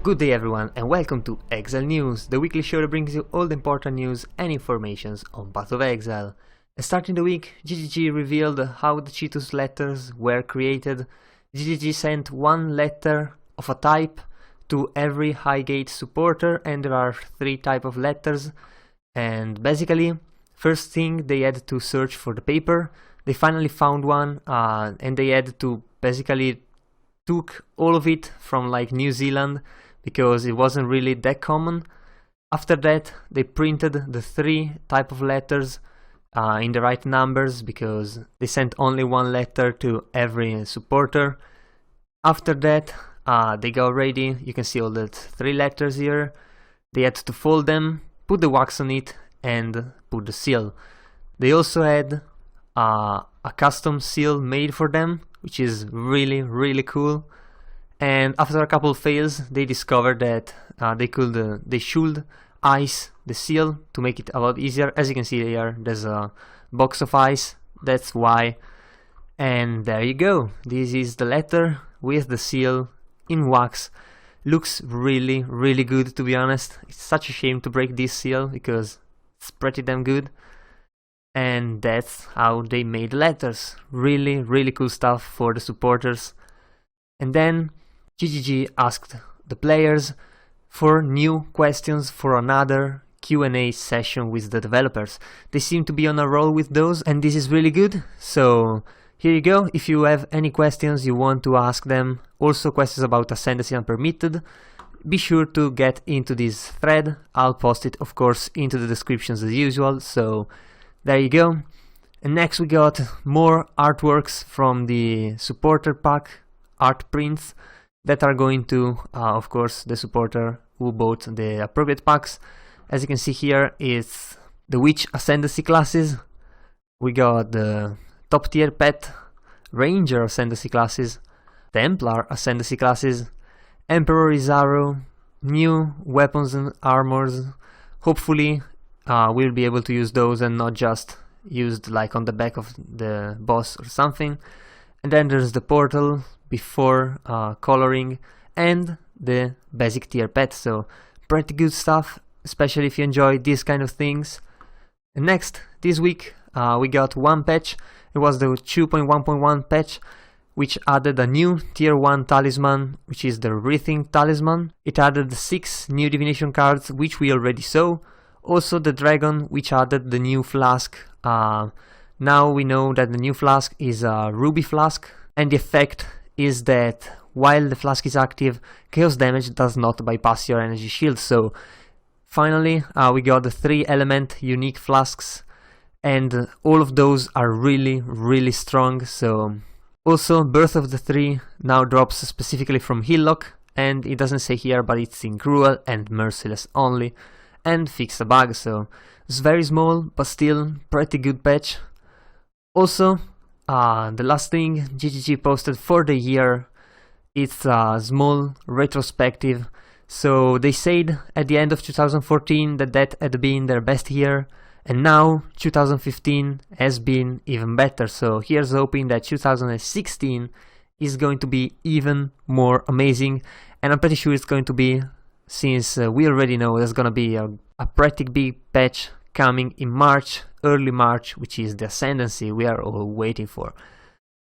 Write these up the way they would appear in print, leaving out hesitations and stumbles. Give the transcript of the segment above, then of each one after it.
Good day everyone and welcome to Exile News, the weekly show that brings you all the important news and informations on Path of Exile. And starting the week, GGG revealed how the Chitus letters were created. GGG sent one letter of a type to every Highgate supporter, and there are 3 types of letters. And basically, first thing, they had to search for the paper. They finally found one, and they had to basically took all of it from like New Zealand, because it wasn't really that common. After that, they printed the 3 type of letters in the right numbers, because they sent only one letter to every supporter. After that, they got ready. You can see all the 3 letters here. They had to fold them, put the wax on it, and put the seal. They also had a custom seal made for them, which is really cool. And after a couple of fails, they discovered that they should ice the seal to make it a lot easier. As you can see here, there's a box of ice, that's why. And there you go, this is the letter with the seal in wax. Looks really good, to be honest. It's such a shame to break this seal because it's pretty damn good. And that's how they made letters. Really cool stuff for the supporters. And then GGG asked the players for new questions for another Q&A session with the developers. They seem to be on a roll with those, and this is really good. So here you go. If you have any questions you want to ask them, also questions about Ascendancy Unpermitted, be sure to get into this thread. I'll post it, of course, into the descriptions as usual. So there you go. And next we got more artworks from the supporter pack, art prints, that are going to, of course, the supporter who bought the appropriate packs. As you can see here, it's the Witch Ascendancy classes. We got the top tier pet, Ranger Ascendancy classes, Templar Ascendancy classes, Emperor Izaro, new weapons and armors. Hopefully we'll be able to use those and not just used like on the back of the boss or something. And then there's the portal before coloring and the basic tier pet, so pretty good stuff, especially if you enjoy these kind of things. And next, this week we got one patch. It was the 2.1.1 patch, which added a new tier 1 talisman, which is the Rethink talisman. It added 6 new divination cards, which we already saw. Also the dragon, which added the new flask. Now we know that the new flask is a ruby flask, and the effect is that while the flask is active, chaos damage does not bypass your energy shield. So finally we got the 3 element unique flasks, and all of those are really strong. So also Birth of the 3 now drops specifically from Hillock, and it doesn't say here, but it's in Cruel and Merciless only, and Fix a Bug. So it's very small but still pretty good patch. Also, the last thing GGG posted for the year, it's a small retrospective. So they said at the end of 2014 that had been their best year, and now 2015 has been even better. So here's hoping that 2016 is going to be even more amazing, and I'm pretty sure it's going to be, since we already know there's gonna be a pretty big patch coming in March, early March, which is the Ascendancy we are all waiting for.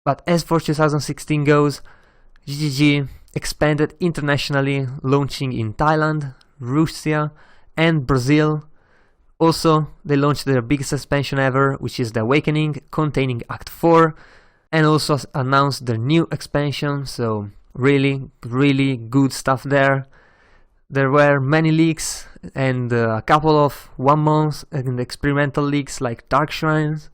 But as for 2016 goes, GGG expanded internationally, launching in Thailand, Russia and Brazil. Also, they launched their biggest expansion ever, which is the Awakening, containing Act 4, and also announced their new expansion, so really good stuff there. There were many leaks and a couple of 1 month and experimental leaks like Dark Shrines,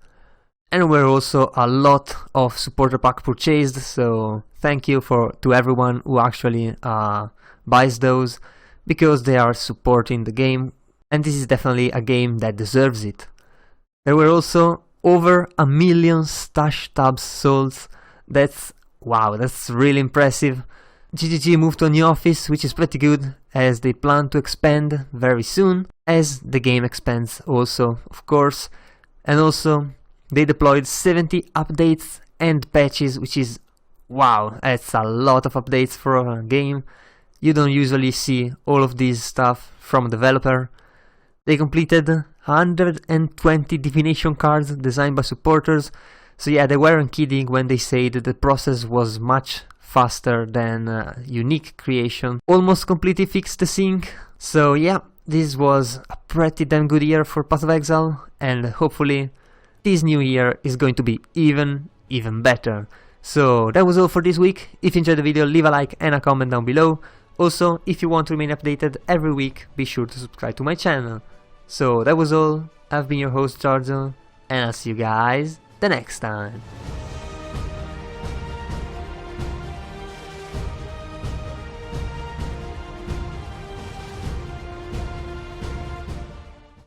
and were also a lot of supporter pack purchased, so thank you to everyone who actually buys those, because they are supporting the game, and this is definitely a game that deserves it. There were also over 1 million stash tabs sold. Wow, that's really impressive. GGG moved to a new office, which is pretty good, as they plan to expand very soon, as the game expands also, of course. And also, they deployed 70 updates and patches, which is, wow, that's a lot of updates for a game. You don't usually see all of this stuff from a developer. They completed 120 divination cards designed by supporters, so yeah, they weren't kidding when they said that the process was much faster than unique creation. Almost completely fixed the sync, so yeah, this was a pretty damn good year for Path of Exile, and hopefully this new year is going to be even better. So that was all for this week. If you enjoyed the video, leave a like and a comment down below. Also, if you want to remain updated every week, be sure to subscribe to my channel. So that was all. I've been your host Giorgio, and I'll see you guys the next time.